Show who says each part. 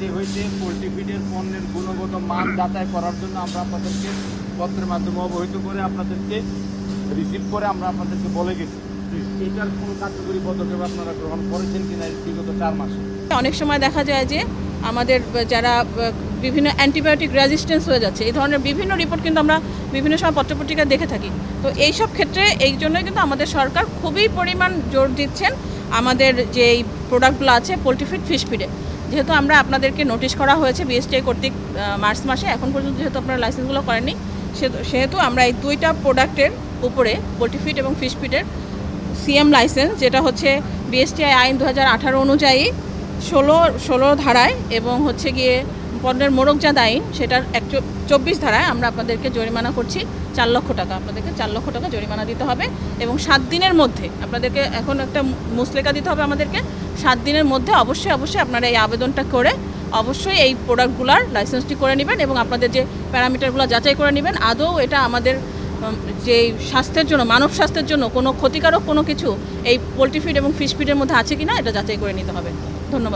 Speaker 1: খামারটি হইতে পোলট্রি ফিডের পণ্যের গুণগত মান যাচাই করার জন্য আমরা আপনাদেরকে পত্রের মাধ্যমে অবহিত করে আপনাদেরকে রিসিভ করে আমরা আপনাদেরকে বলে গেছি। এটার কোনো কার্যকরী পদক্ষেপ আপনারা গ্রহণ করেছেন কিনা বিগত 4 মাসে?
Speaker 2: অনেক সময় দেখা যায় যে আমাদের যারা বিভিন্ন অ্যান্টিবায়োটিক রেজিস্ট্যান্স হয়ে যাচ্ছে, এই ধরনের বিভিন্ন রিপোর্ট কিন্তু আমরা বিভিন্ন সময় পত্রপত্রিকা দেখে থাকি। তো এই সব ক্ষেত্রে এই জন্যই কিন্তু আমাদের সরকার খুবই পরিমাণ জোর দিচ্ছেন আমাদের যে এই প্রোডাক্টগুলো আছে পোলট্রি ফিড, ফিশ ফিডে। যেহেতু আমরা আপনাদেরকে নোটিশ করা হয়েছে বিএসটিআই কর্তৃক মার্চ মাসে, এখন পর্যন্ত যেহেতু আপনারা লাইসেন্সগুলো করেননি, সেহেতু আমরা এই 2টা প্রোডাক্টের উপরে পোলট্রি ফিড এবং ফিশ ফিডের সিএম লাইসেন্স, যেটা হচ্ছে বিএসটিআই আইন 2018 অনুযায়ী 16 ধারায় এবং হচ্ছে গিয়ে পণ্যের মোড়কজাত আইন সেটার 24 ধারায় আমরা আপনাদেরকে জরিমানা করছি 4 লক্ষ টাকা। আপনাদেরকে 4 লক্ষ টাকা জরিমানা দিতে হবে এবং 7 দিনের মধ্যে আপনাদেরকে এখন একটা মুসলেকা দিতে হবে আমাদেরকে। 7 দিনের মধ্যে অবশ্যই আপনারা এই আবেদনটা করে অবশ্যই এই প্রোডাক্টগুলোর লাইসেন্সটি করে নেবেন এবং আপনাদের যে প্যারামিটারগুলো যাচাই করে নেবেন আদৌ এটা আমাদের যে স্বাস্থ্যের জন্য, মানব স্বাস্থ্যের জন্য কোনো ক্ষতিকারক কোনো কিছু এই পোলট্রি ফিড এবং ফিশ ফিডের মধ্যে আছে কিনা এটা যাচাই করে নিতে হবে।